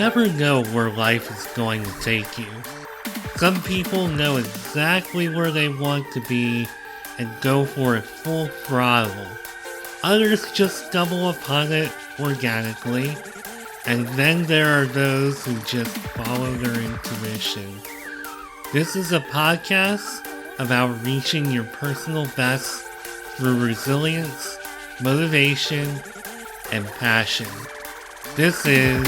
never know where life is going to take you. Some people know exactly where they want to be and go for it full throttle. Others just stumble upon it organically. And then there are those who just follow their intuition. This is a podcast about reaching your personal best through resilience, motivation, and passion. This is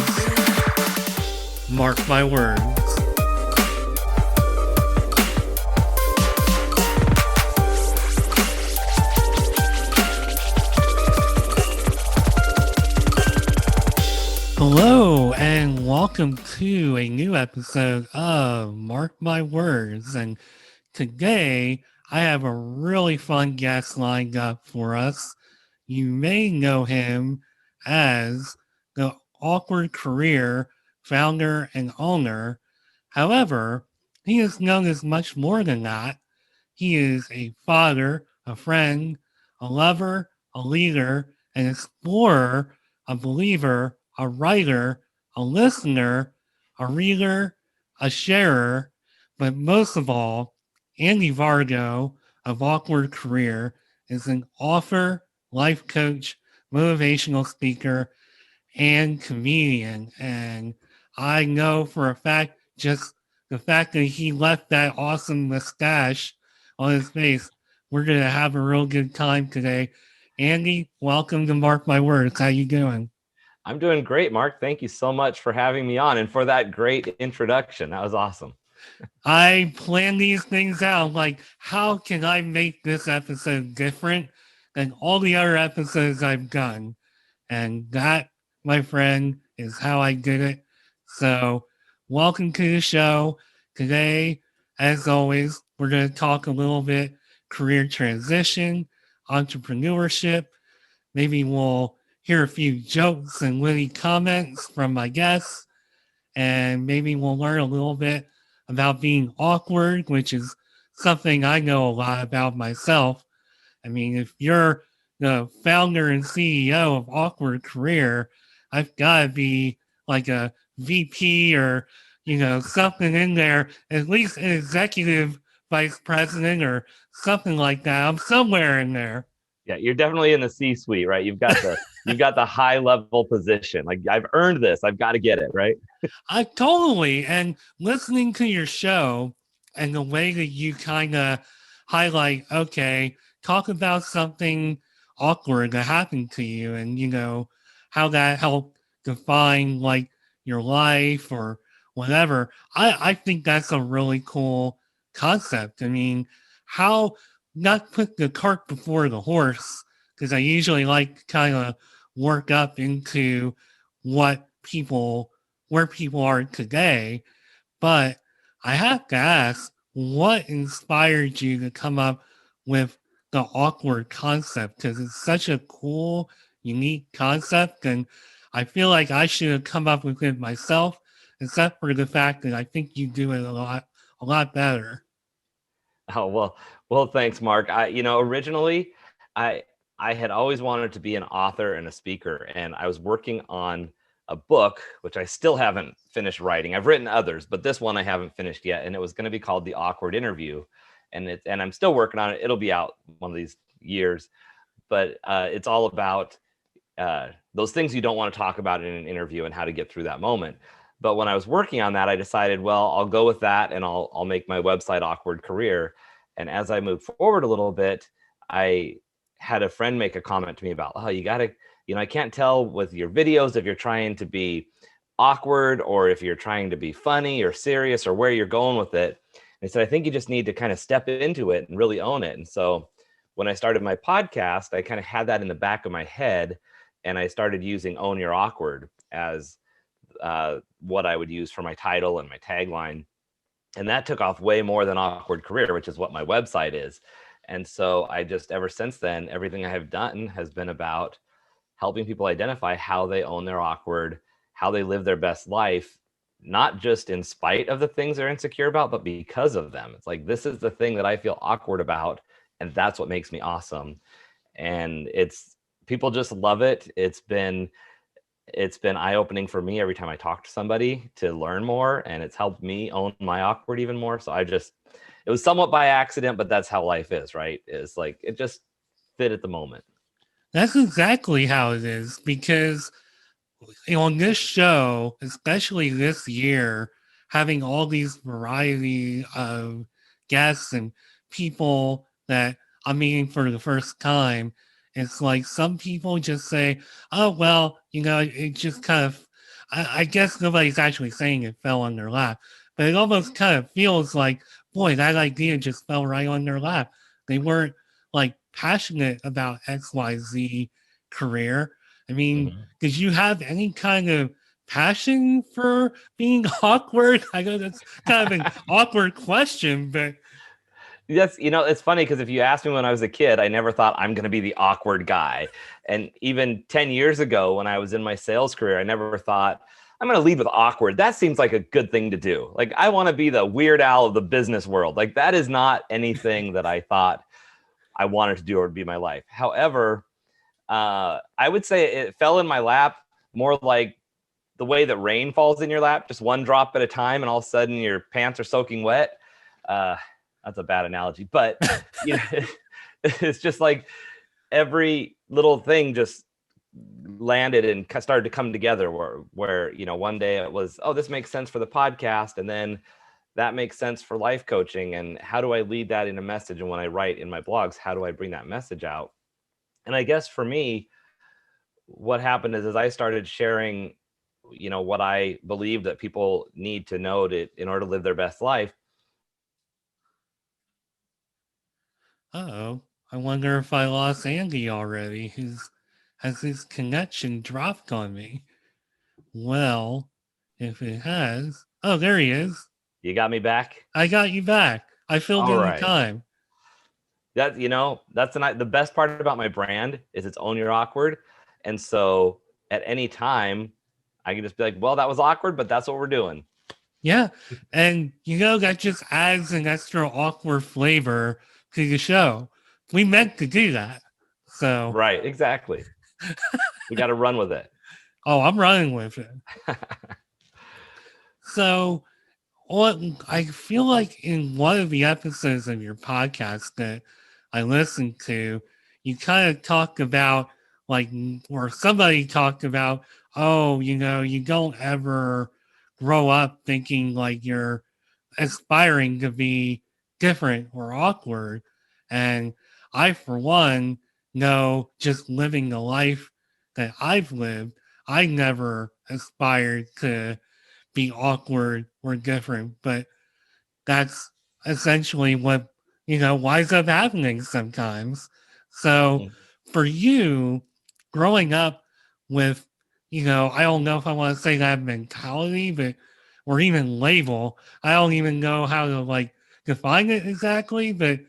Mark My Words. Hello, and welcome to a new episode of Mark My Words. And today I have a really fun guest lined up for us. You may know him as the Awkward Career founder and owner. However, he is known as much more than that. He is a father, a friend, a lover, a leader, an explorer, a believer, a writer, a listener, a reader, a sharer, but most of all, Andy Vargo of Awkward Career is an author, life coach, motivational speaker, and comedian. And I know for a fact, just the fact that he left that awesome mustache on his face, we're going to have a real good time today. Andy, welcome to Mark My Words. How you doing? I'm doing great, Mark. Thank you so much for having me on and for that great introduction. That was awesome. I plan these things out. Like, how can I make this episode different than all the other episodes I've done? And that, my friend, is how I did it. So, welcome to the show. Today, as always, we're going to talk a little bit career transition, entrepreneurship. Maybe we'll hear a few jokes and witty comments from my guests. And maybe we'll learn a little bit about being awkward, which is something I know a lot about myself. I mean, if you're the founder and CEO of Awkward Career, I've got to be like a VP or, something in there, at least an executive vice president or something like that. I'm somewhere in there. Yeah, you're definitely in the C-suite, right? You've got the high level position. Like, I've earned this. I've got to get it, right? I totally. And listening to your show and the way that you kind of highlight, okay, talk about something awkward that happened to you and, how that helped define like your life or whatever. I think that's a really cool concept. I mean, how not put the cart before the horse, because I usually like to kind of work up into what people where people are today. But I have to ask, what inspired you to come up with the awkward concept? Because it's such a cool, unique concept. And I feel like I should have come up with it myself, except for the fact that I think you do it a lot better. Oh, well, thanks, Mark. Originally, I I had always wanted to be an author and a speaker, and I was working on a book, which I still haven't finished writing. I've written others, but this one I haven't finished yet, and it was going to be called The Awkward Interview, and I'm still working on it. It'll be out one of these years, but it's all about those things you don't want to talk about in an interview and how to get through that moment. But when I was working on that, I decided, well, I'll go with that, and I'll make my website Awkward Career. And as I moved forward a little bit, I had a friend make a comment to me about, oh, you got to, I can't tell with your videos if you're trying to be awkward or if you're trying to be funny or serious or where you're going with it. And he said, I think you just need to kind of step into it and really own it. And so when I started my podcast, I kind of had that in the back of my head, and I started using Own Your Awkward as what I would use for my title and my tagline. And that took off way more than Awkward Career, which is what my website is. And so I just, ever since then, everything I have done has been about helping people identify how they own their awkward, how they live their best life, not just in spite of the things they're insecure about, but because of them. It's like, this is the thing that I feel awkward about, and that's what makes me awesome. And people just love it. It's been it's been eye-opening for me every time I talk to somebody to learn more, and it's helped me own my awkward even more. So it was somewhat by accident, but that's how life is, right? It's like it just fit at the moment. That's exactly how it is because on this show, especially this year, having all these variety of guests and people that I'm meeting for the first time, it's like some people just say, oh, well, it just kind of, I guess nobody's actually saying it fell on their lap, but it almost kind of feels like, boy, that idea just fell right on their lap. They weren't like passionate about XYZ career. I mean, Mhm. did you have any kind of passion for being awkward? I know that's kind of an awkward question, but Yes, it's funny because if you asked me when I was a kid, I never thought I'm going to be the awkward guy. And even 10 years ago, when I was in my sales career, I never thought I'm going to lead with awkward. That seems like a good thing to do. Like, I want to be the Weird Al of the business world. Like, that is not anything that I thought I wanted to do or be my life. However, I would say it fell in my lap more like the way that rain falls in your lap, just one drop at a time, and all of a sudden your pants are soaking wet. Uh, that's a bad analogy, but it's just like every little thing just landed and started to come together. Where one day it was, oh, this makes sense for the podcast, and then that makes sense for life coaching. And how do I lead that in a message? And when I write in my blogs, how do I bring that message out? And I guess for me, what happened is as I started sharing, what I believe that people need to know in order to live their best life. oh, I wonder if I lost Andy already. Has his connection dropped on me? Well, if it has, oh, there he is. You got me back. I got you back. I filled All in the right. time. That's the best part about my brand is it's own your awkward. And so at any time, I can just be like, well, that was awkward, but that's what we're doing. Yeah, and that just adds an extra awkward flavor to the show. We meant to do that, so Right. Exactly. We got to run with it. oh, I'm running with it. So, what I feel like in one of the episodes of your podcast that I listened to, you kind of talk about like, or somebody talked about, oh, you don't ever grow up thinking like you're aspiring to be different or awkward. And I, for one, know just living the life that I've lived, I never aspired to be awkward or different, but that's essentially what winds up happening sometimes. So Mhm. for you, growing up with, I don't know if I want to say that mentality, but or even label, I don't even know how to like define it exactly, but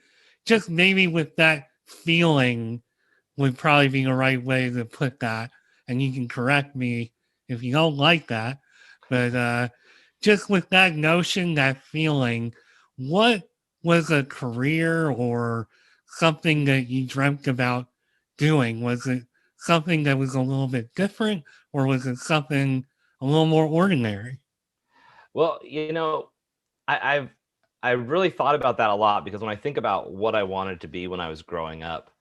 just maybe with that feeling would probably be the right way to put that. And you can correct me if you don't like that. But just with that notion, that feeling, what was a career or something that you dreamt about doing? Was it something that was a little bit different, or was it something a little more ordinary? Well, I, I've I really thought about that a lot because when I think about what I wanted to be when I was growing up,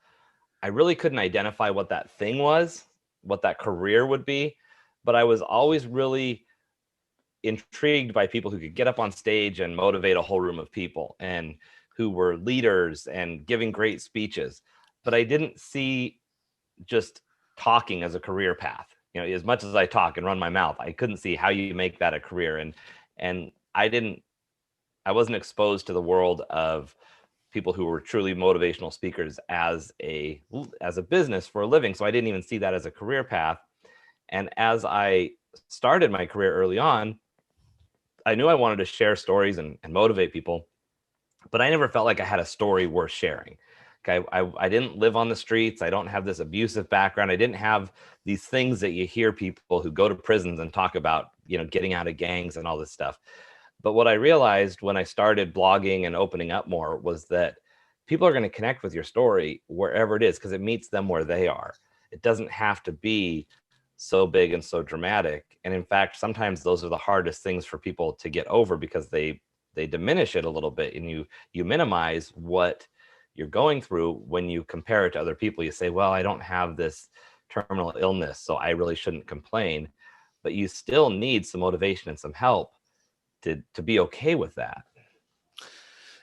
I really couldn't identify what that thing was, what that career would be, but I was always really intrigued by people who could get up on stage and motivate a whole room of people and who were leaders and giving great speeches. But I didn't see just talking as a career path. As much as I talk and run my mouth, I couldn't see how you make that a career. And I wasn't exposed to the world of people who were truly motivational speakers as a business for a living. So I didn't even see that as a career path. And as I started my career early on, I knew I wanted to share stories and motivate people, but I never felt like I had a story worth sharing. Okay, I didn't live on the streets. I don't have this abusive background. I didn't have these things that you hear people who go to prisons and talk about, getting out of gangs and all this stuff. But what I realized when I started blogging and opening up more was that people are going to connect with your story wherever it is because it meets them where they are. It doesn't have to be so big and so dramatic. And in fact, sometimes those are the hardest things for people to get over, because they diminish it a little bit, and you minimize what you're going through when you compare it to other people. You say, well, I don't have this terminal illness, so I really shouldn't complain. But you still need some motivation and some help to be okay with that.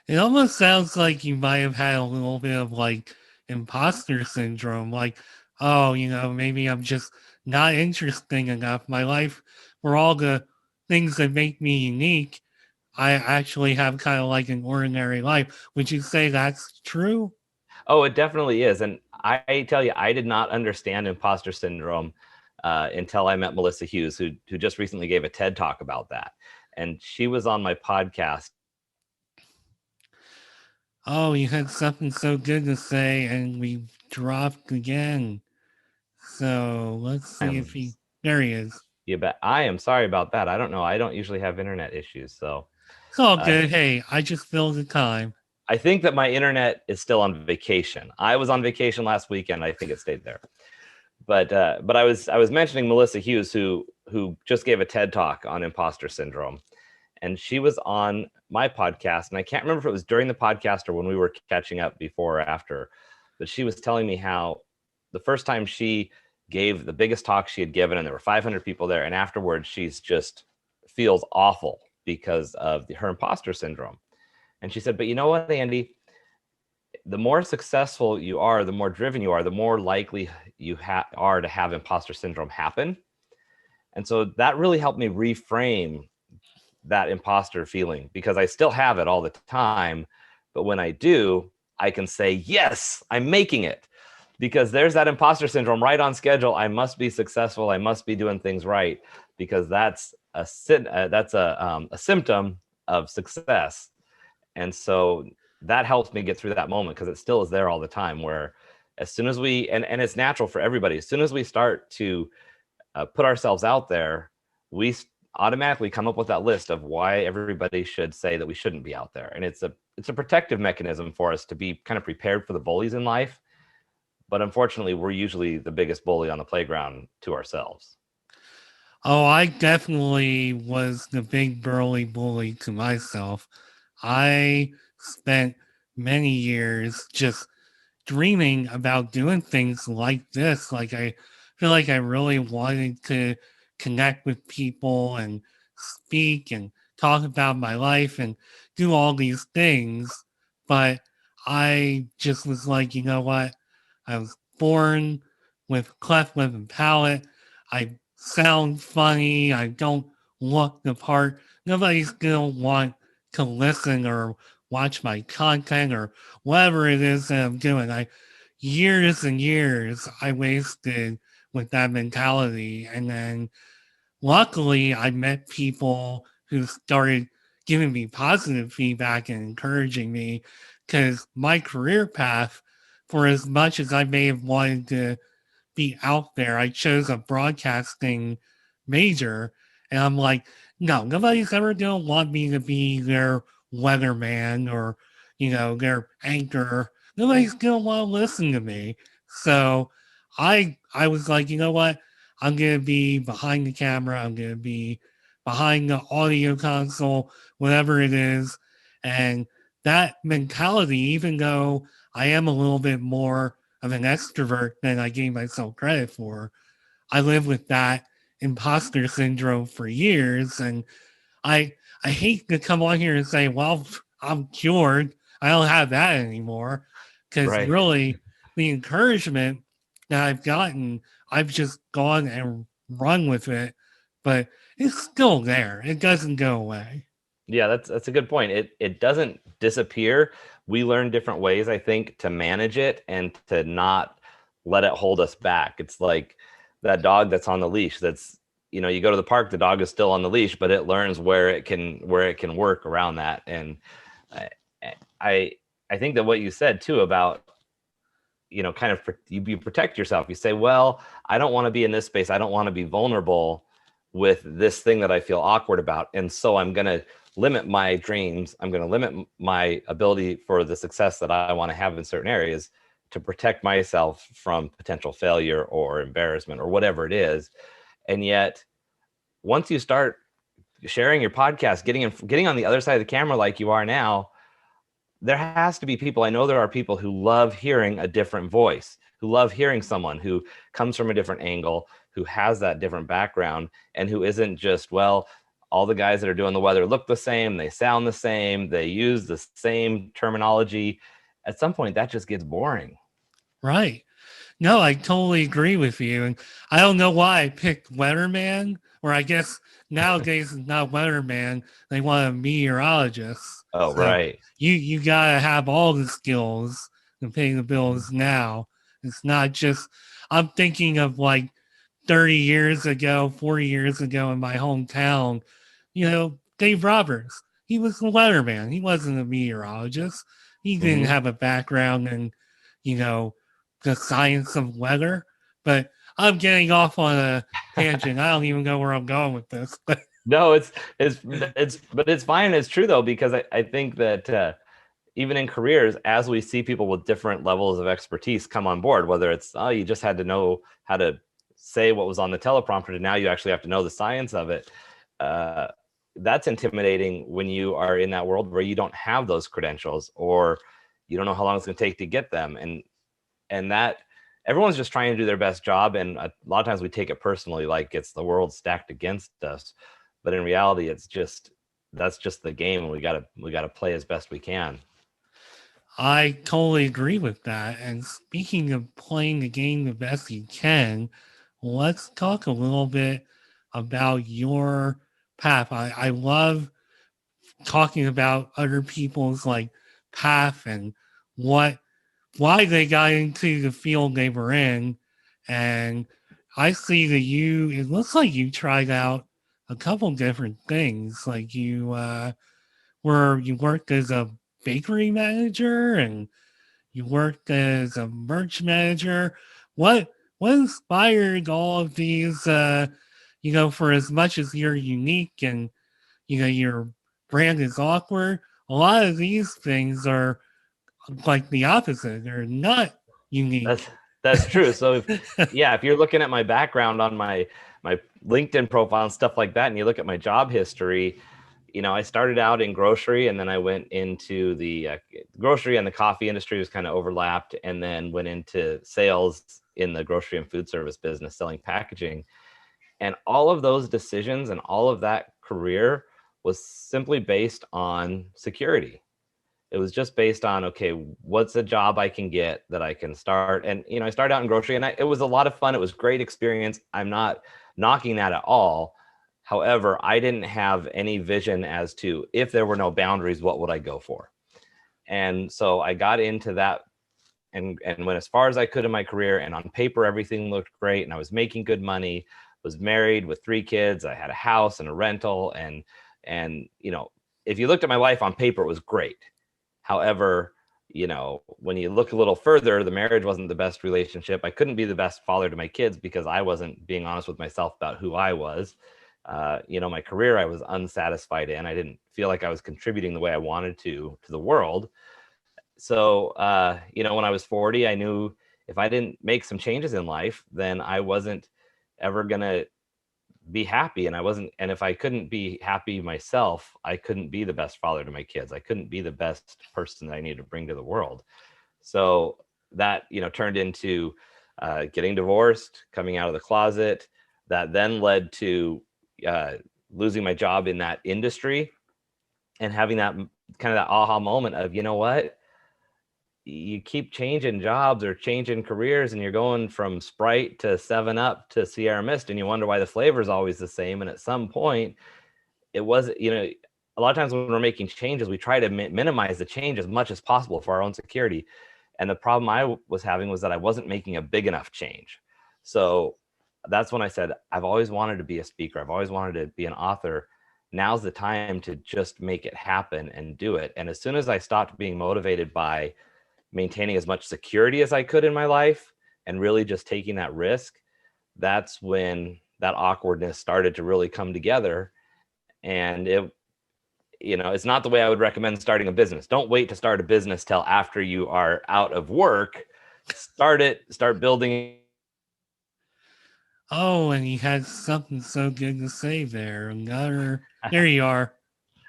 It almost sounds like you might have had a little bit of like imposter syndrome. Like, oh, maybe I'm just not interesting enough. My life, for all the things that make me unique, I actually have kind of like an ordinary life. Would you say that's true? Oh, it definitely is. And I tell you, I did not understand imposter syndrome until I met Melissa Hughes, who just recently gave a TED talk about that. And she was on my podcast. Oh, you had something so good to say, and we dropped again. So let's see if I'm, he. There he is. you bet. I am sorry about that. I don't know. I don't usually have internet issues. So It's all uh, good. Hey, I just filled the time. I think that my internet is still on vacation. I was on vacation last weekend. I think it stayed there. But I was mentioning Melissa Hughes, who just gave a TED talk on imposter syndrome, and she was on my podcast, and I can't remember if it was during the podcast or when we were catching up before or after, but she was telling me how the first time she gave the biggest talk she had given, and there were 500 people there, and afterwards she's just feels awful because of her imposter syndrome. And she said, but you know what, Andy, the more successful you are, the more driven you are, the more likely you are to have imposter syndrome happen. And so that really helped me reframe that imposter feeling, because I still have it all the time. But when I do, I can say, yes, I'm making it, because there's that imposter syndrome right on schedule. I must be successful. I must be doing things right, because that's a symptom of success. And so that helps me get through that moment, because it still is there all the time, where as soon as we, and it's natural for everybody, as soon as we start to put ourselves out there, we automatically come up with that list of why everybody should say that we shouldn't be out there. And it's a protective mechanism for us to be kind of prepared for the bullies in life. But unfortunately, we're usually the biggest bully on the playground to ourselves. Oh, I definitely was the big burly bully to myself. I spent many years just dreaming about doing things like this. Like, I feel like I really wanted to connect with people and speak and talk about my life and do all these things. But I just was like, you know what? I was born with cleft lip and palate. I sound funny. I don't look the part. Nobody's going to want to listen or watch my content or whatever it is that I'm doing. Years and years I wasted with that mentality. And then luckily I met people who started giving me positive feedback and encouraging me, because my career path, for as much as I may have wanted to be out there, I chose a broadcasting major. And I'm like, no, nobody's ever going to want me to be their weatherman or, their anchor. Nobody's going to want to listen to me. So I was like, you know what? I'm going to be behind the camera. I'm going to be behind the audio console, whatever it is. And that mentality, even though I am a little bit more of an extrovert than I gave myself credit for, I lived with that imposter syndrome for years. And I I hate to come on here and say, well, I'm cured. I don't have that anymore. Because Right. really, the encouragement that I've gotten, I've just gone and run with it. But it's still there. It doesn't go away. Yeah, that's a good point. It doesn't disappear. We learn different ways, I think, to manage it and to not let it hold us back. It's like that dog that's on the leash. That's, you go to the park, the dog is still on the leash, but it learns where it can work around that. And I I, I think that what you said too about, kind of you protect yourself. You say, well, I don't want to be in this space. I don't want to be vulnerable with this thing that I feel awkward about. And so I'm going to limit my dreams. I'm going to limit my ability for the success that I want to have in certain areas, to protect myself from potential failure or embarrassment or whatever it is. And yet, once you start sharing your podcast, getting on the other side of the camera like you are now, there has to be people. I know there are people who love hearing a different voice, who love hearing someone who comes from a different angle, who has that different background, and who isn't just, well, all the guys that are doing the weather look the same, they sound the same, they use the same terminology. At some point, that just gets boring. Right. No, I totally agree with you. And I don't know why I picked Weatherman, or I guess nowadays it's not Weatherman. They want a meteorologist. Oh, So right. you gotta have all the skills to pay the bills now. It's not just I'm thinking of like 30 years ago, 40 years ago in my hometown, Dave Roberts. He was a weatherman. He wasn't a meteorologist. He didn't Mm-hmm. have a background in, you know, the science of weather. But I'm getting off on a tangent. I don't even know where I'm going with this. But No, but it's fine. It's true though, because I think that even in careers, as we see people with different levels of expertise come on board, whether it's, oh, you just had to know how to say what was on the teleprompter, and now you actually have to know the science of it. Uh, that's intimidating when you are in that world where you don't have those credentials, or you don't know how long it's going to take to get them. And that everyone's just trying to do their best job. And a lot of times we take it personally, like it's the world stacked against us. But in reality, that's just the game, and we gotta play as best we can. I totally agree with that. And speaking of playing the game the best you can, let's talk a little bit about your path. I love talking about other people's like path and what why they got into the field they were in. And I see that it looks like you tried out a couple different things. Like you worked as a bakery manager and you worked as a merch manager. What what inspired all of these for as much as you're unique and your brand is awkward, a lot of these things are like the opposite. They're not That's unique. that's true. So if you're looking at my background on my LinkedIn profile and stuff like that, and you look at my job history, I started out in grocery, and then I went into the grocery, and the coffee industry was kind of overlapped, and then went into sales in the grocery and food service business, selling packaging. And all of those decisions and all of that career was simply based on security. It was just based on, okay, what's a job I can get that I can start? And I started out in grocery, and it was a lot of fun. It was great experience. I'm not knocking that at all. However, I didn't have any vision as to, if there were no boundaries, what would I go for? And so I got into that, and went as far as I could in my career. And on paper, everything looked great, and I was making good money. Was married with 3 kids. I had a house and a rental, and if you looked at my life on paper, it was great. However, when you look a little further, the marriage wasn't the best relationship. I couldn't be the best father to my kids because I wasn't being honest with myself about who I was. My career, I was unsatisfied in. I didn't feel like I was contributing the way I wanted to the world. So, when I was 40, I knew if I didn't make some changes in life, then I wasn't ever going to be happy. And if I couldn't be happy myself, I couldn't be the best father to my kids. I couldn't be the best person that I needed to bring to the world. So that, turned into getting divorced, coming out of the closet. That then led to losing my job in that industry, and having that kind of that aha moment of, what, you keep changing jobs or changing careers, and you're going from Sprite to 7 Up to Sierra Mist, and you wonder why the flavor is always the same. And at some point, it was, a lot of times when we're making changes, we try to minimize the change as much as possible for our own security. And the problem I was having was that I wasn't making a big enough change. So that's when I said, I've always wanted to be a speaker. I've always wanted to be an author. Now's the time to just make it happen and do it. And as soon as I stopped being motivated by maintaining as much security as I could in my life and really just taking that risk, that's when that awkwardness started to really come together. And it's not the way I would recommend starting a business. Don't wait to start a business till after you are out of work. start building. Oh, and he had something so good to say there. Another, there you are.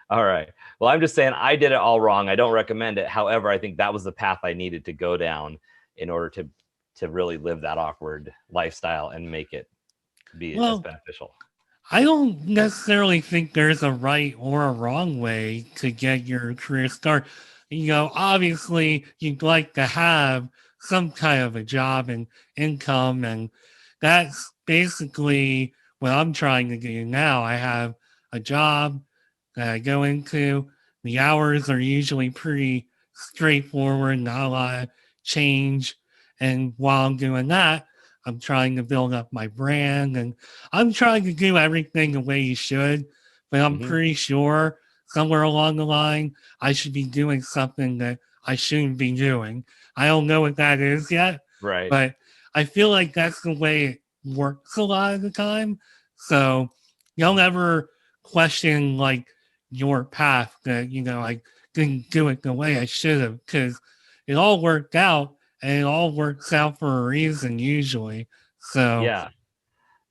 All right. Well, I'm just saying I did it all wrong. I don't recommend it. However, I think that was the path I needed to go down in order to really live that awkward lifestyle and make it be as Well, beneficial. I don't necessarily think there's a right or a wrong way to get your career start. Obviously, you'd like to have some kind of a job and income, and that's basically what I'm trying to do now. I have a job that I go into. The hours are usually pretty straightforward, not a lot of change. And while I'm doing that, I'm trying to build up my brand and I'm trying to do everything the way you should, but I'm Hmm. pretty sure somewhere along the line, I should be doing something that I shouldn't be doing. I don't know what that is yet, Right. but I feel like that's the way it works a lot of the time. So you'll never question like your path that, I didn't do it the way I should have because it all worked out and it all works out for a reason usually. So Yeah.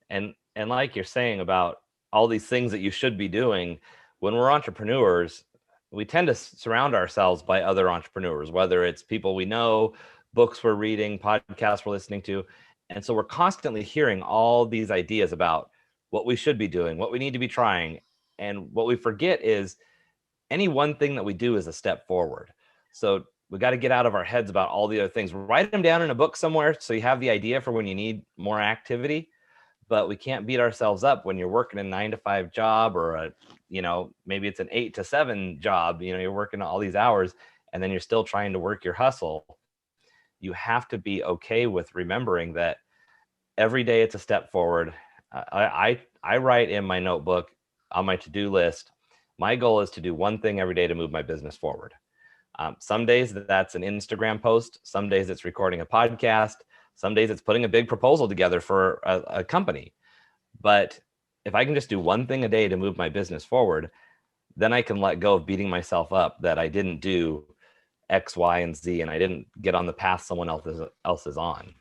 And like you're saying about all these things that you should be doing, when we're entrepreneurs, we tend to surround ourselves by other entrepreneurs, whether it's people we know, books we're reading, podcasts we're listening to. And so we're constantly hearing all these ideas about what we should be doing, what we need to be trying. And what we forget is any one thing that we do is a step forward. So we got to get out of our heads about all the other things. Write them down in a book somewhere so you have the idea for when you need more activity. But we can't beat ourselves up when you're working a 9 to 5 job or maybe it's an 8 to 7 job. You're working all these hours and then you're still trying to work your hustle. You have to be okay with remembering that every day it's a step forward. I write in my notebook on my to-do list. My goal is to do one thing every day to move my business forward. Some days that's an Instagram post. Some days it's recording a podcast. Some days it's putting a big proposal together for a company. But if I can just do one thing a day to move my business forward, then I can let go of beating myself up that I didn't do X, Y, and Z, and I didn't get on the path someone else is on.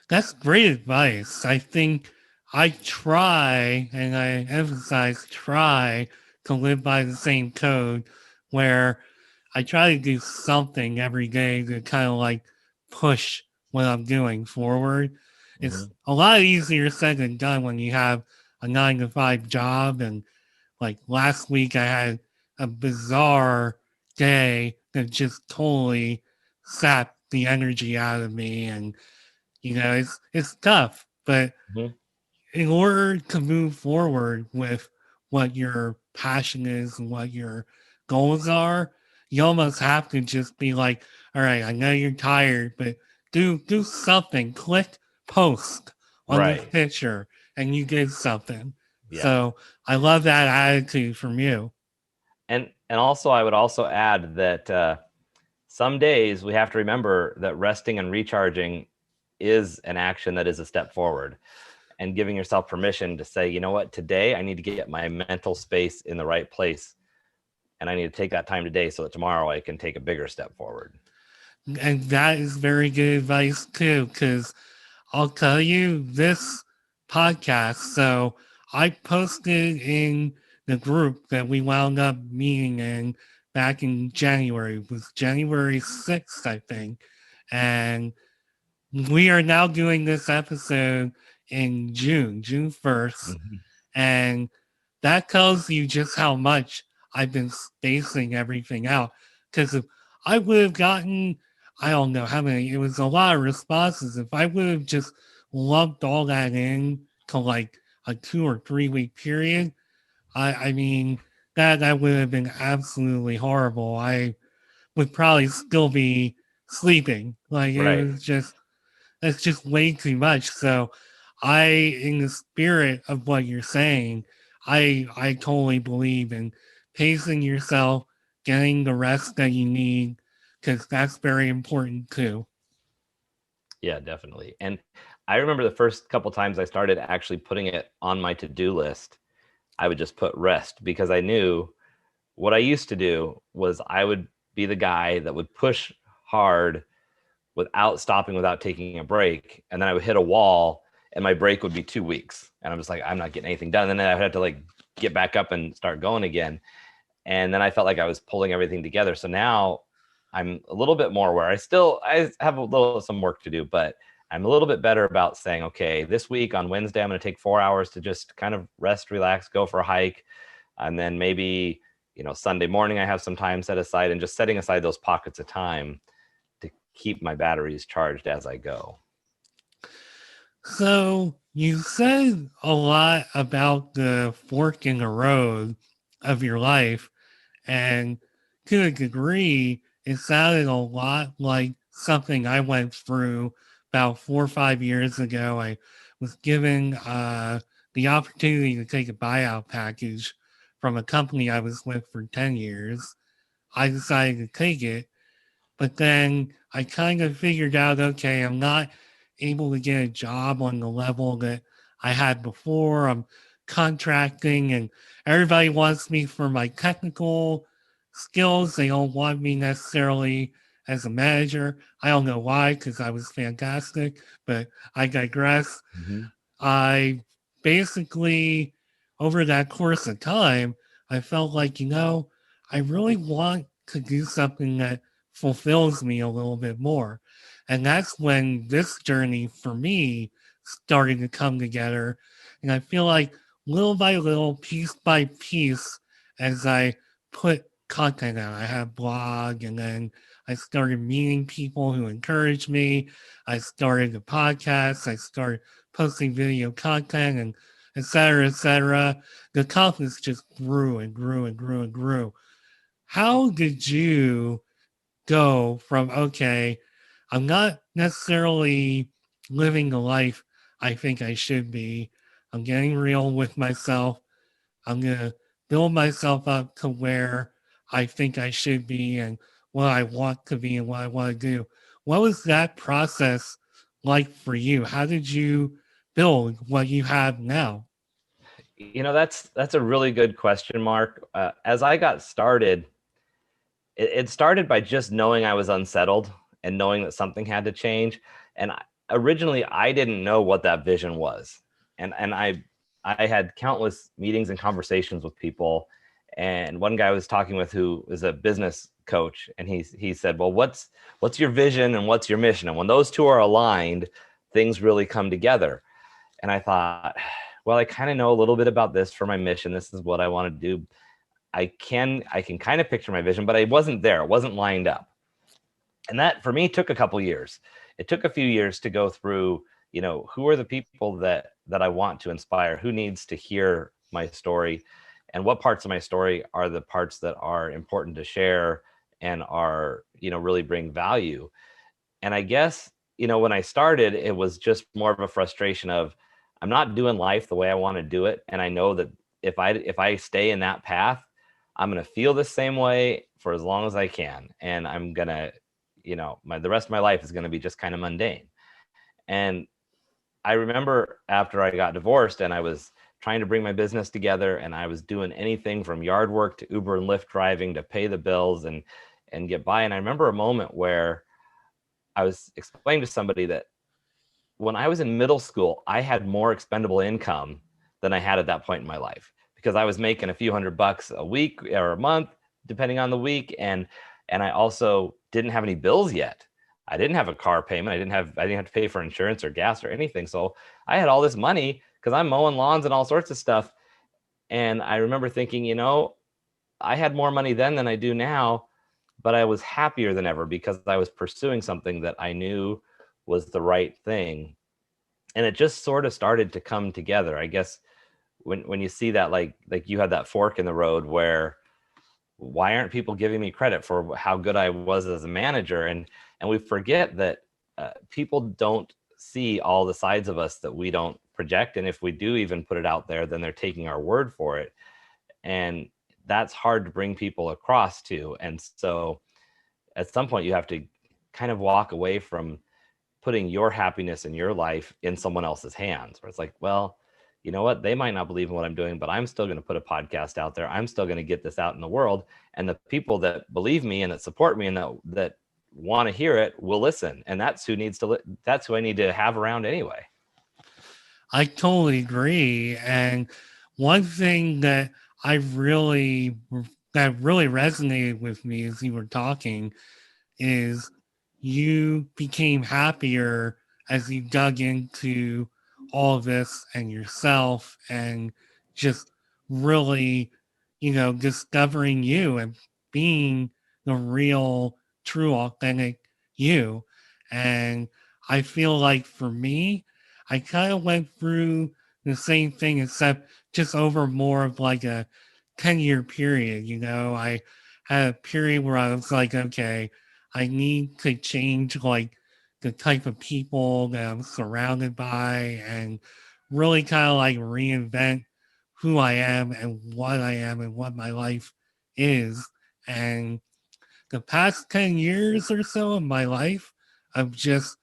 that's great advice. I think I try, and I emphasize try, to live by the same code where I try to do something every day to kind of like push what I'm doing forward. It's Mm-hmm. a lot easier said than done when you have a 9 to 5 job. And like last week, I had a bizarre day that just totally sapped the energy out of me. And it's tough, but Mm-hmm. in order to move forward with what your passion is and what your goals are, you almost have to just be like, all right, I know you're tired, but do something. Click post on this Right. picture and you did something. Yeah. So I love that attitude from you. And also I would also add that some days we have to remember that resting and recharging is an action that is a step forward, and giving yourself permission to say, you know what, today I need to get my mental space in the right place, and I need to take that time today so that tomorrow I can take a bigger step forward. And that is very good advice too, because I'll tell you this podcast. So I posted in the group that we wound up meeting in back in January. It was January 6th, I think. And we are now doing this episode in June 1st. Mhm. And that tells you just how much I've been spacing everything out. Because if I would have gotten, I don't know how many, it was a lot of responses. If I would have just lumped all that in to like a 2 or 3 week period, I mean, that would have been absolutely horrible. I would probably still be sleeping. Like it Right. was just that's just way too much. So in the spirit of what you're saying, I totally believe in pacing yourself, getting the rest that you need, because that's very important too. Yeah, definitely. And I remember the first couple times I started actually putting it on my to-do list, I would just put rest, because I knew what I used to do was I would be the guy that would push hard without stopping, without taking a break. And then I would hit a wall and my break would be 2 weeks. And I'm just like, I'm not getting anything done. And then I would have to like get back up and start going again. And then I felt like I was pulling everything together. So now I'm a little bit more aware. I have some work to do, but I'm a little bit better about saying, okay, this week on Wednesday, I'm going to take 4 hours to just kind of rest, relax, go for a hike. And then maybe, Sunday morning, I have some time set aside, and just setting aside those pockets of time to keep my batteries charged as I go. So you said a lot about the fork in the road of your life, and to a degree, it sounded a lot like something I went through about 4 or 5 years ago. I was given the opportunity to take a buyout package from a company I was with for 10 years. I decided to take it, but then I kind of figured out, okay, I'm not able to get a job on the level that I had before. I'm contracting, and everybody wants me for my technical skills. They don't want me necessarily as a manager. I don't know why, because I was fantastic, but I digress. Mm-hmm. I basically, over that course of time, I felt like, I really want to do something that fulfills me a little bit more. And that's when this journey for me started to come together. And I feel like little by little, piece by piece, as I put content out, I had a blog, and then I started meeting people who encouraged me. I started a podcast. I started posting video content, and et cetera, et cetera. The confidence just grew and grew and grew and grew. How did you go from, okay, I'm not necessarily living the life I think I should be. I'm getting real with myself. I'm going to build myself up to where I think I should be and what I want to be and what I want to do. What was that process like for you? How did you build what you have now? That's a really good question, Mark. As I got started, it started by just knowing I was unsettled and knowing that something had to change. And originally, I didn't know what that vision was, and I had countless meetings and conversations with people. And one guy I was talking with who is a business coach, and he said, "Well, what's your vision and what's your mission? And when those two are aligned, things really come together." And I thought, well, I kind of know a little bit about this for my mission. This is what I want to do. I can kind of picture my vision, but I wasn't there. It wasn't lined up. And that for me took a couple years. It took a few years to go through, who are the people that I want to inspire, who needs to hear my story, and what parts of my story are the parts that are important to share and are, really bring value. And I guess, when I started, it was just more of a frustration of I'm not doing life the way I want to do it. And I know that if I stay in that path, I'm going to feel the same way for as long as I can. And I'm going to, the rest of my life is going to be just kind of mundane. And I remember after I got divorced and I was trying to bring my business together, and I was doing anything from yard work to Uber and Lyft driving to pay the bills and get by. And I remember a moment where I was explaining to somebody that when I was in middle school, I had more expendable income than I had at that point in my life, because I was making a few $100 a week or a month, depending on the week. And I also didn't have any bills yet. I didn't have a car payment. I didn't have to pay for insurance or gas or anything. So I had all this money because I'm mowing lawns and all sorts of stuff. And I remember thinking, I had more money then than I do now, but I was happier than ever because I was pursuing something that I knew was the right thing. And it just sort of started to come together. I guess when you see that, like you had that fork in the road where why aren't people giving me credit for how good I was as a manager? And we forget that people don't see all the sides of us that we don't project. And if we do even put it out there, then they're taking our word for it. And that's hard to bring people across to. And so at some point you have to kind of walk away from putting your happiness in your life in someone else's hands, where it's like, well, you know what, they might not believe in what I'm doing, but I'm still going to put a podcast out there. I'm still going to get this out in the world. And the people that believe me and that support me and that want to hear it will listen, and that's who needs to. That's who I need to have around anyway. I totally agree. And one thing I really that really resonated with me as you were talking is you became happier as you dug into all of this and yourself and just really, discovering you and being the real, true, authentic you. And I feel like for me, I kind of went through the same thing, except just over more of like a 10-year period. I had a period where I was like, okay, I need to change like the type of people that I'm surrounded by and really kind of like reinvent who I am and what my life is. And the past 10 years or so of my life of just,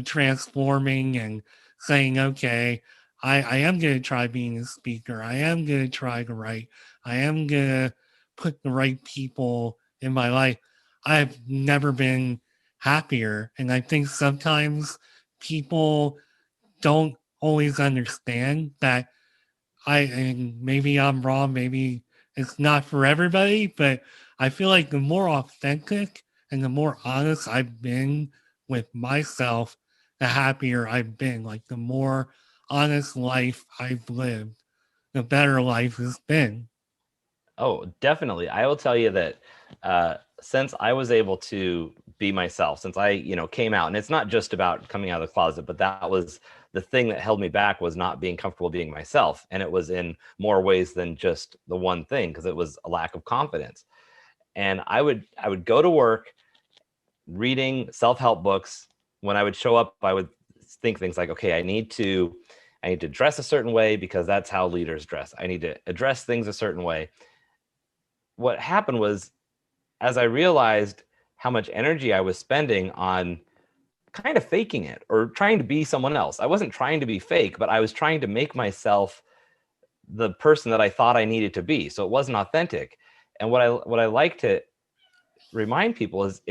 transforming and saying, okay, I am going to try being a speaker. I am going to try to write. I am going to put the right people in my life. I've never been happier. And I think sometimes people don't always understand that and maybe I'm wrong, maybe it's not for everybody, but I feel like the more authentic and the more honest I've been with myself, the happier I've been. Like the more honest life I've lived, the better life has been. Oh, definitely. I will tell you that since I was able to be myself, since I, came out, and it's not just about coming out of the closet, but that was the thing that held me back, was not being comfortable being myself. And it was in more ways than just the one thing, because it was a lack of confidence. And I would go to work reading self-help books. When I would show up, I would think things like, okay, I need to dress a certain way because that's how leaders dress. I need to address things a certain way. What happened was, as I realized how much energy I was spending on kind of faking it or trying to be someone else. I wasn't trying to be fake, but I was trying to make myself the person that I thought I needed to be. So it wasn't authentic. And what I like to remind people is,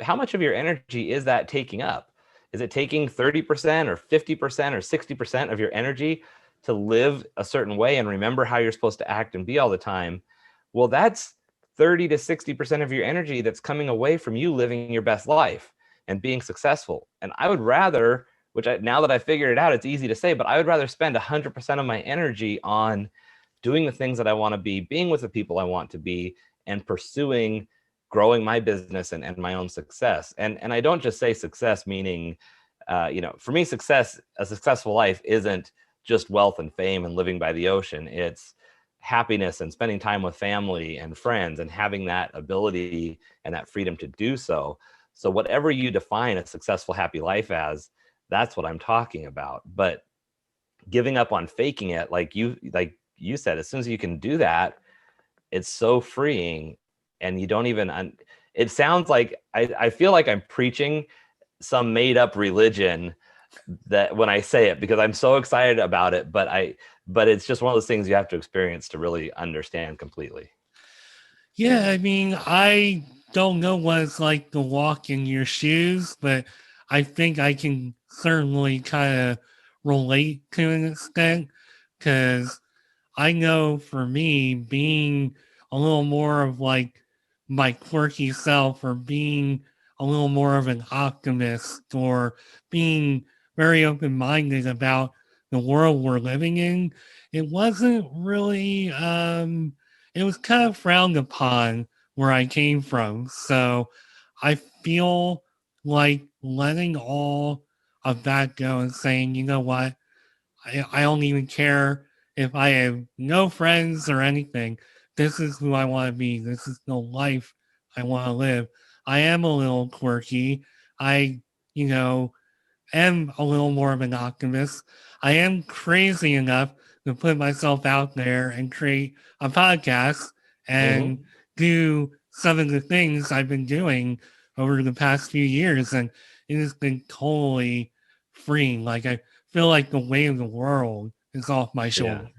how much of your energy is that taking up? Is it taking 30% or 50% or 60% of your energy to live a certain way and remember how you're supposed to act and be all the time? Well, that's 30 to 60% of your energy that's coming away from you living your best life and being successful. And I would rather, now that I figured it out, it's easy to say, but I would rather spend 100% of my energy on doing the things that I want to be, being with the people I want to be, and pursuing growing my business and my own success. And I don't just say success meaning, for me, a successful life isn't just wealth and fame and living by the ocean. It's happiness and spending time with family and friends and having that ability and that freedom to do so. So whatever you define a successful, happy life as, that's what I'm talking about. But giving up on faking it, like you said, as soon as you can do that, it's so freeing. And you don't even, it sounds like, I feel like I'm preaching some made up religion that when I say it, because I'm so excited about it, but it's just one of those things you have to experience to really understand completely. Yeah, I mean, I don't know what it's like to walk in your shoes, but I think I can certainly kind of relate to an extent because I know for me, being a little more of like my quirky self or being a little more of an optimist or being very open minded about the world we're living in, it wasn't really, it was kind of frowned upon where I came from. So I feel like letting all of that go and saying, you know what, I don't even care if I have no friends or anything. This is who I want to be. This is the life I want to live. I am a little quirky. I, you know, am a little more of an optimist. I am crazy enough to put myself out there and create a podcast and Mm-hmm. do some of the things I've been doing over the past few years. And it has been totally freeing. Like I feel like the weight of the world is off my Yeah. shoulders.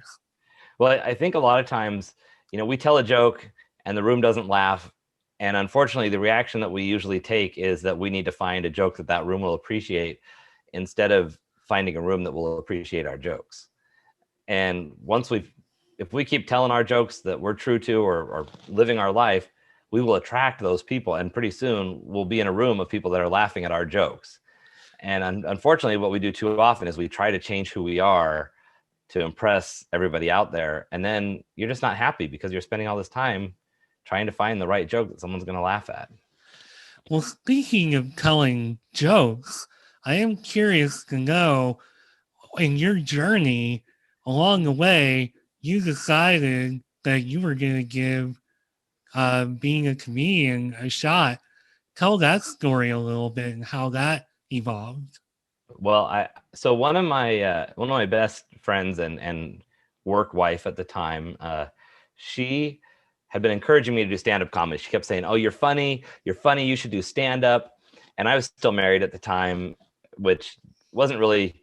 Well, I think a lot of times, we tell a joke and the room doesn't laugh. And unfortunately, the reaction that we usually take is that we need to find a joke that that room will appreciate instead of finding a room that will appreciate our jokes. And if we keep telling our jokes that we're true to, or living our life, we will attract those people. And pretty soon we'll be in a room of people that are laughing at our jokes. And unfortunately, what we do too often is we try to change who we are to impress everybody out there. And then you're just not happy because you're spending all this time trying to find the right joke that someone's going to laugh at. Well, speaking of telling jokes, I am curious to know, in your journey along the way, you decided that you were going to give being a comedian a shot. Tell that story a little bit and how that evolved. Well, so one of my best friends and work wife at the time, she had been encouraging me to do stand-up comedy. She kept saying, "Oh, you're funny, you should do stand-up." And I was still married at the time, which wasn't really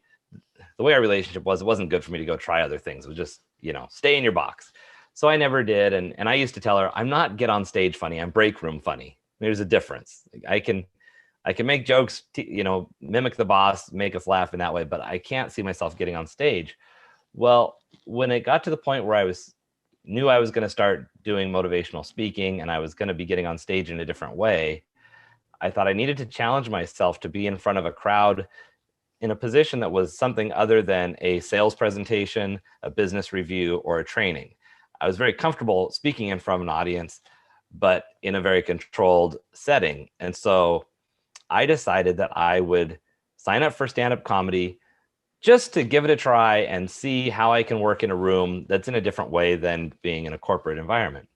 the way our relationship was. It wasn't good for me to go try other things. It was just, stay in your box. So I never did. And I used to tell her, I'm not get on stage funny, I'm break room funny. There's a difference. I can make jokes, mimic the boss, make us laugh in that way, but I can't see myself getting on stage. Well, when it got to the point where knew I was going to start doing motivational speaking and I was going to be getting on stage in a different way, I thought I needed to challenge myself to be in front of a crowd in a position that was something other than a sales presentation, a business review, or a training. I was very comfortable speaking in front of an audience, but in a very controlled setting. And so I decided that I would sign up for stand-up comedy just to give it a try and see how I can work in a room that's in a different way than being in a corporate environment.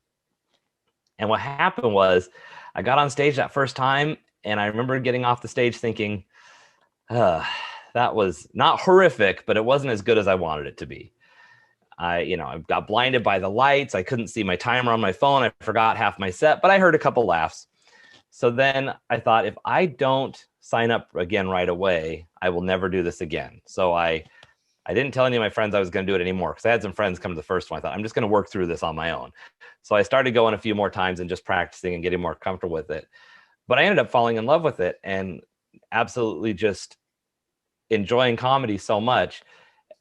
And what happened was I got on stage that first time, and I remember getting off the stage thinking, that was not horrific, but it wasn't as good as I wanted it to be. I got blinded by the lights. I couldn't see my timer on my phone. I forgot half my set, but I heard a couple laughs. So then I thought, if I don't sign up again right away, I will never do this again. So I didn't tell any of my friends I was going to do it anymore, because I had some friends come to the first one. I thought, I'm just going to work through this on my own. So I started going a few more times and just practicing and getting more comfortable with it. But I ended up falling in love with it and absolutely just enjoying comedy so much.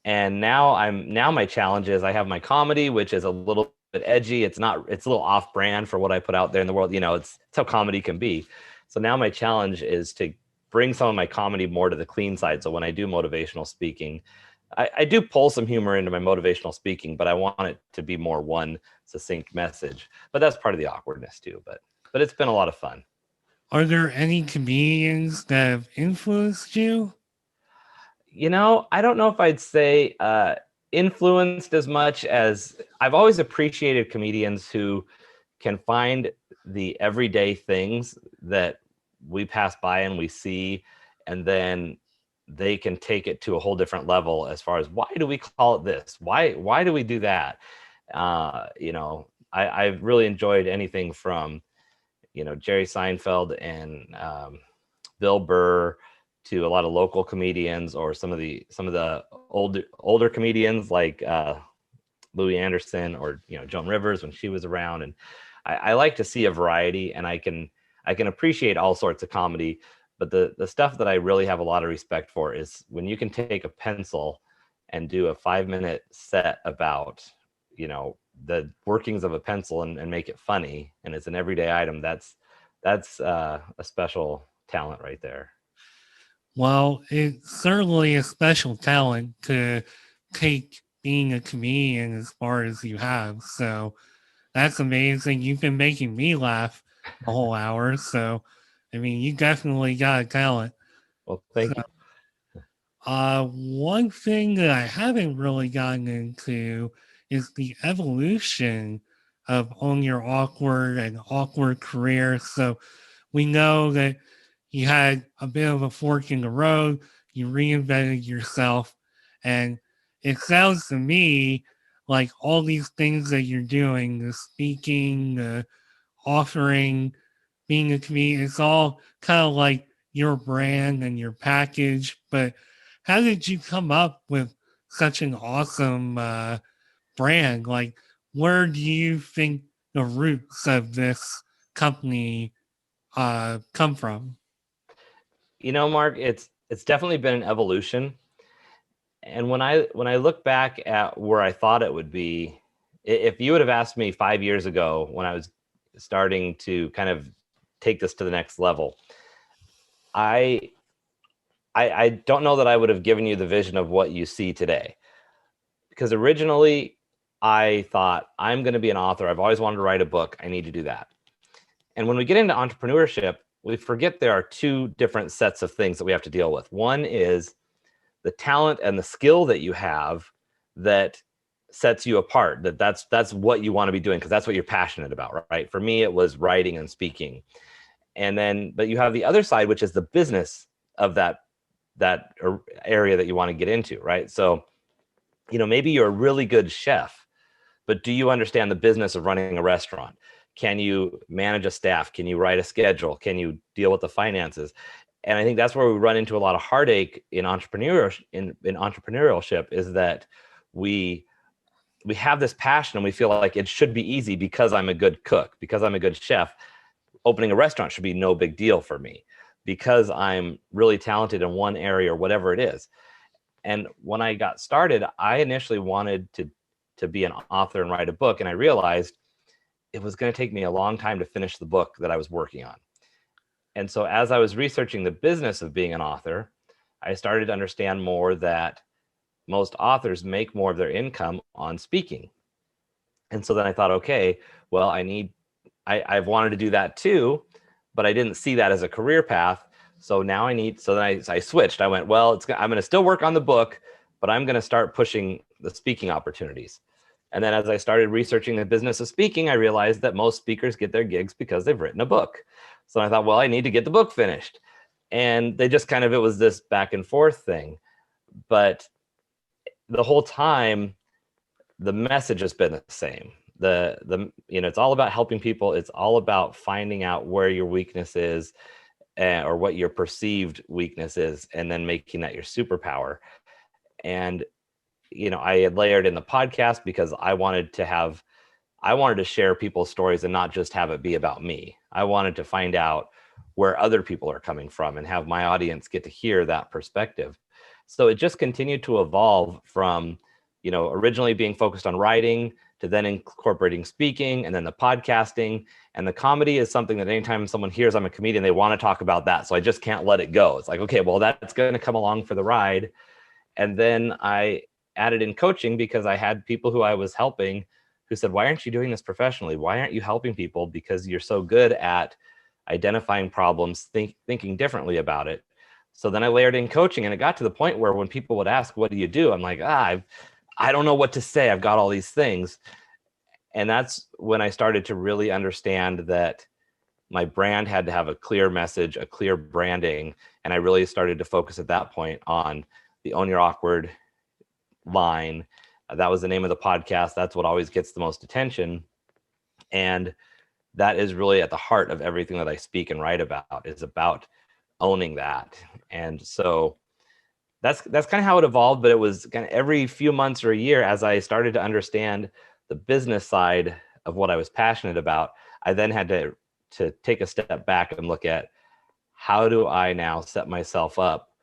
And now my challenge is I have my comedy, which is a little bit edgy. It's a little off brand for what I put out there in the world. It's how comedy can be. So now my challenge is to bring some of my comedy more to the clean side. So when I do motivational speaking, I do pull some humor into my motivational speaking, but I want it to be more one succinct message. But that's part of the awkwardness too. But it's been a lot of fun. Are there any comedians that have influenced you? I don't know if I'd say influenced as much as I've always appreciated comedians who can find the everyday things that we pass by and we see, and then they can take it to a whole different level as far as, why do we call it this? Why do we do that? I've really enjoyed anything from, Jerry Seinfeld and Bill Burr, to a lot of local comedians, or some of the older comedians like Louis Anderson, or Joan Rivers when she was around. And I like to see a variety, and I can appreciate all sorts of comedy. But the stuff that I really have a lot of respect for is when you can take a pencil and do a 5-minute set about the workings of a pencil and make it funny, and it's an everyday item. That's a special talent right there. Well, it's certainly a special talent to take being a comedian as far as you have. So that's amazing. You've been making me laugh the whole hour. So, I mean, you definitely got a talent. Well, thank you. One thing that I haven't really gotten into is the evolution of On Your Awkward and Awkward career. So we know that you had a bit of a fork in the road, you reinvented yourself, and it sounds to me like all these things that you're doing, the speaking, the offering, being a comedian, it's all kind of like your brand and your package. But how did you come up with such an awesome brand? Like, where do you think the roots of this company come from? Mark, it's definitely been an evolution. And when I look back at where I thought it would be, if you would have asked me 5 years ago when I was starting to kind of take this to the next level, I I don't know that I would have given you the vision of what you see today. Because originally I thought I'm going to be an author. I've always wanted to write a book. I need to do that. And when we get into entrepreneurship, we forget there are two different sets of things that we have to deal with. One is the talent and the skill that you have that sets you apart, that's what you want to be doing because that's what you're passionate about, right? For me, it was writing and speaking. And then, but you have the other side, which is the business of that area that you want to get into, right? So, maybe you're a really good chef, but do you understand the business of running a restaurant? Can you manage a staff? Can you write a schedule? Can you deal with the finances? And I think that's where we run into a lot of heartache in entrepreneurship is that we have this passion and we feel like it should be easy because I'm a good cook, because I'm a good chef. Opening a restaurant should be no big deal for me because I'm really talented in one area or whatever it is. And when I got started, I initially wanted to be an author and write a book. And I realized it was going to take me a long time to finish the book that I was working on. And so as I was researching the business of being an author, I started to understand more that most authors make more of their income on speaking. And so then I thought, okay, well, I've wanted to do that too, but I didn't see that as a career path. So now so then I switched. I went, well, I'm going to still work on the book, but I'm going to start pushing the speaking opportunities. And then as I started researching the business of speaking, I realized that most speakers get their gigs because they've written a book. So I thought, well, I need to get the book finished. And they just it was this back and forth thing. But the whole time, the message has been the same. It's all about helping people. It's all about finding out where your weakness is or what your perceived weakness is, and then making that your superpower. And, I had layered in the podcast because I wanted to share people's stories and not just have it be about me. I wanted to find out where other people are coming from and have my audience get to hear that perspective. So it just continued to evolve from, originally being focused on writing to then incorporating speaking and then the podcasting. And the comedy is something that anytime someone hears I'm a comedian, they want to talk about that. So I just can't let it go. It's like, okay, well, that's going to come along for the ride. And then I added in coaching because I had people who I was helping who said, why aren't you doing this professionally? Why aren't you helping people? Because you're so good at identifying problems, thinking differently about it. So then I layered in coaching, and it got to the point where when people would ask, what do you do? I'm like, I don't know what to say. I've got all these things. And that's when I started to really understand that my brand had to have a clear message, a clear branding. And I really started to focus at that point on the Own Your Awkward line. That was the name of the podcast. That's what always gets the most attention. And that is really at the heart of everything that I speak and write about, is about owning that. And so that's kind of how it evolved, but it was kind of every few months or a year as I started to understand the business side of what I was passionate about, I then had to take a step back and look at how do I now set myself up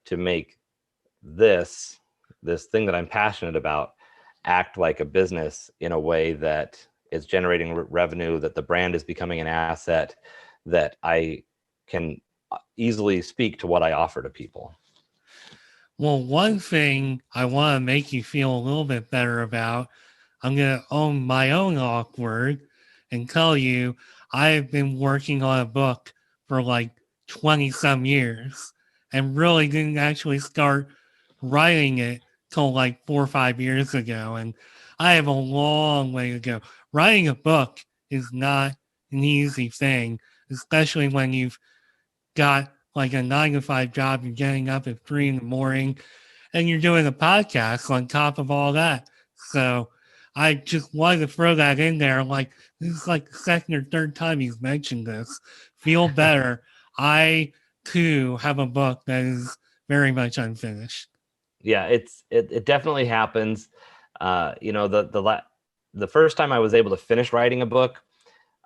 to make this thing that I'm passionate about act like a business in a way that is generating revenue, that the brand is becoming an asset, that I can easily speak to what I offer to people. Well, one thing I want to make you feel a little bit better about, I'm going to own my own awkward and tell you I've been working on a book for like 20 some years and really didn't actually start writing it till like 4 or 5 years ago. And I have a long way to go. Writing a book is not an easy thing, especially when you've got like a 9 to 5 job, you're getting up at 3 in the morning and you're doing a podcast on top of all that. So I just wanted to throw that in there. Like, this is like the second or third time you've mentioned this. Feel better. I too have a book that is very much unfinished. Yeah, it definitely happens. The first time I was able to finish writing a book,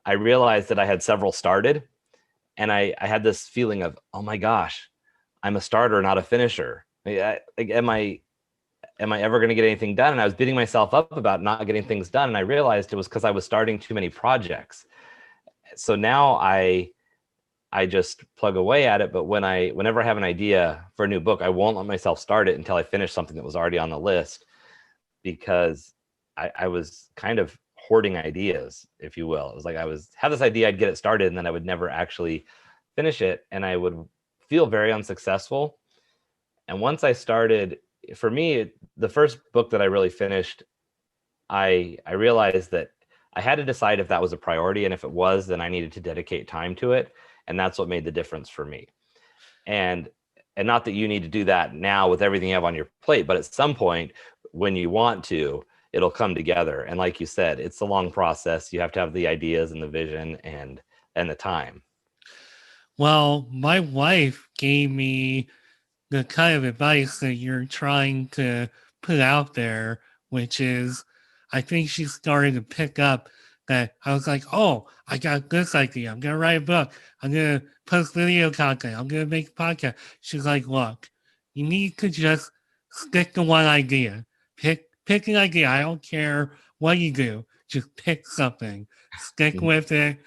I realized that I had several started, and I had this feeling of, oh my gosh, I'm a starter, not a finisher. Am I ever going to get anything done? And I was beating myself up about not getting things done. And I realized it was because I was starting too many projects. So now I just plug away at it. But whenever I have an idea for a new book, I won't let myself start it until I finish something that was already on the list, because I was kind of hoarding ideas, if you will. It was like I was have this idea, I'd get it started, and then I would never actually finish it, and I would feel very unsuccessful. And once I started, for me, the first book that I really finished, I realized that I had to decide if that was a priority, and if it was, then I needed to dedicate time to it, and that's what made the difference for me. And not that you need to do that now with everything you have on your plate, but at some point when you want to, it'll come together. And like you said, it's a long process. You have to have the ideas and the vision and the time. Well, my wife gave me the kind of advice that you're trying to put out there, which is, I think she started to pick up that I was like, oh, I got this idea. I'm going to write a book. I'm going to post video content. I'm going to make a podcast. She's like, look, you need to just stick to one idea. Pick an idea. I don't care what you do. Just pick something. Stick with it.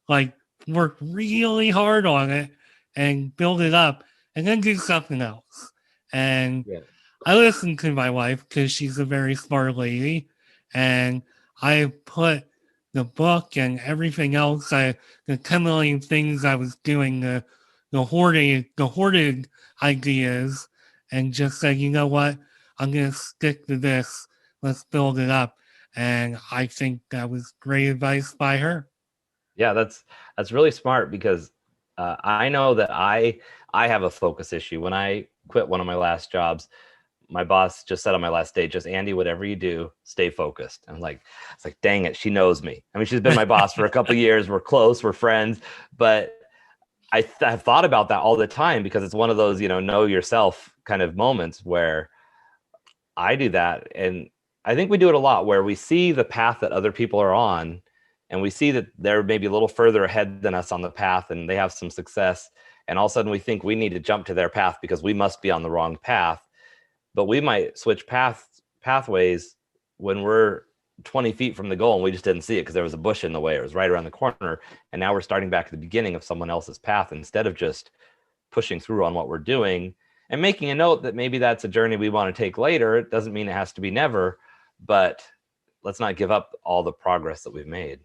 Like, work really hard on it and build it up and then do something else. And Yeah. I listen to my wife because she's a very smart lady. And I put the book and everything else, the 10 million things I was doing, the hoarded ideas, and just said, you know what? I'm going to stick to this. Let's build it up. And I think that was great advice by her. Yeah, that's really smart, because I know that I have a focus issue. When I quit one of my last jobs, my boss just said on my last day, just, Andy, whatever you do, stay focused. And it's like, dang it, she knows me. I mean, she's been my boss for a couple of years. We're close, we're friends, but I've thought about that all the time, because it's one of those, know yourself kind of moments where I do that. And I think we do it a lot, where we see the path that other people are on, and we see that they're maybe a little further ahead than us on the path, and they have some success. And all of a sudden we think we need to jump to their path because we must be on the wrong path. But we might switch pathways when we're 20 feet from the goal, and we just didn't see it because there was a bush in the way. It was right around the corner. And now we're starting back at the beginning of someone else's path, instead of just pushing through on what we're doing and making a note that maybe that's a journey we want to take later. It doesn't mean it has to be never, but let's not give up all the progress that we've made.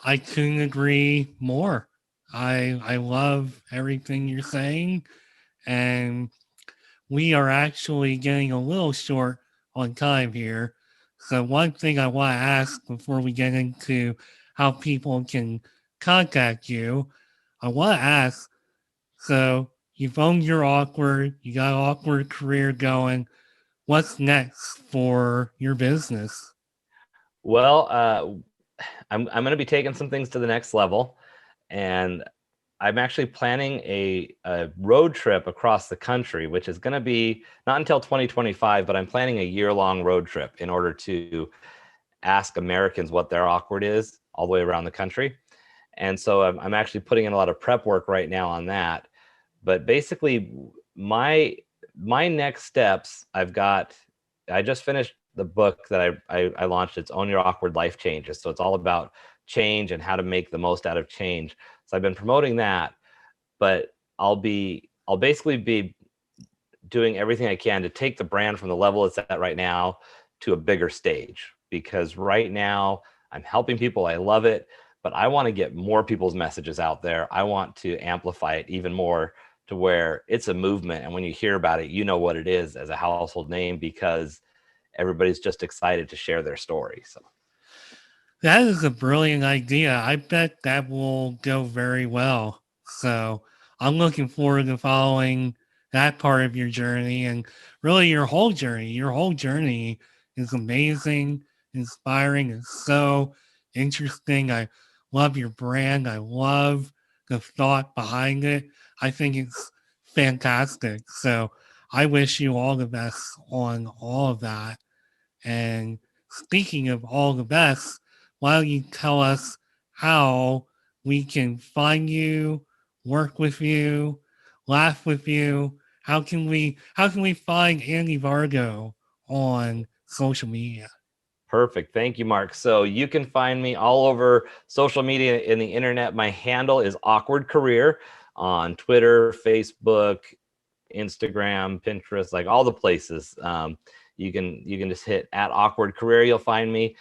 I couldn't agree more. I love everything you're saying, and we are actually getting a little short on time here. So one thing I want to ask before we get into how people can contact you, I want to ask, so you've owned your awkward, you got an awkward career going. What's next for your business? Well, I'm going to be taking some things to the next level, and I'm actually planning a road trip across the country, which is going to be not until 2025, but I'm planning a year-long road trip in order to ask Americans what their awkward is all the way around the country. And so I'm actually putting in a lot of prep work right now on that. But basically, my my next steps, I just finished the book that I launched. It's Own Your Awkward Life Changes. So it's all about change and how to make the most out of change. So I've been promoting that, but I'll basically be doing everything I can to take the brand from the level it's at right now to a bigger stage, because right now I'm helping people. I love it, but I want to get more people's messages out there. I want to amplify it even more, to where it's a movement. And when you hear about it, you know what it is as a household name, because everybody's just excited to share their story. So That is a brilliant idea. I bet that will go very well. So I'm looking forward to following that part of your journey and really your whole journey. Your whole journey is amazing, inspiring, and so interesting. I love your brand. I love the thought behind it. I think it's fantastic. So I wish you all the best on all of that. And speaking of all the best, why don't you tell us how we can find you, work with you, laugh with you. How can we find Andy Vargo on social media? Perfect. Thank you, Mark. So you can find me all over social media in the internet. My handle is Awkward Career on Twitter, Facebook, Instagram, Pinterest, like all the places. You can just hit at Awkward Career. You'll find me,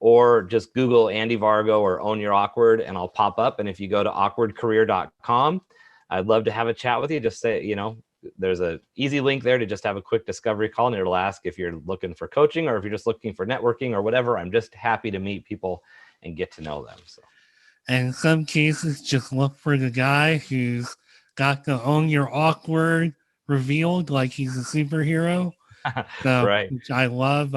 or just Google Andy Vargo or Own Your Awkward, and I'll pop up. And if you go to awkwardcareer.com, I'd love to have a chat with you. Just say, there's a easy link there to just have a quick discovery call, and it'll ask if you're looking for coaching or if you're just looking for networking or whatever. I'm just happy to meet people and get to know them. So. And in some cases, just look for the guy who's got the Own Your Awkward revealed like he's a superhero. So, Right. which I love.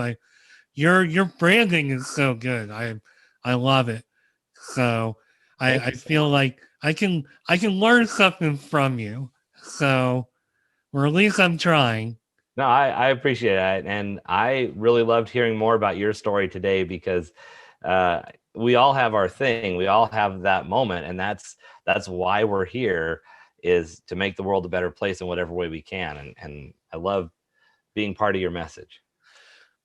Your branding is so good. I love it. So Thank I you so feel much. like I can learn something from you. So, or at least I'm trying. No, I appreciate it. And I really loved hearing more about your story today because uh, we all have our thing. We all have that moment. And that's why we're here, is to make the world a better place in whatever way we can. And I love being part of your message.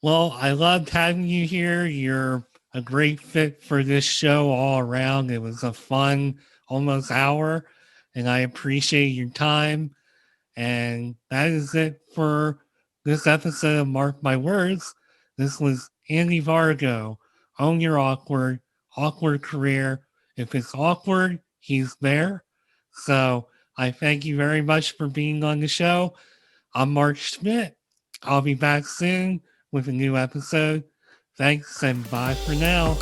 Well, I loved having you here. You're a great fit for this show all around. It was a fun almost hour, and I appreciate your time. And that is it for this episode of Mark My Words. This was Andy Vargo. Own your awkward career. If it's awkward, he's there. So I thank you very much for being on the show. I'm Mark Schmidt. I'll be back soon with a new episode. Thanks and bye for now.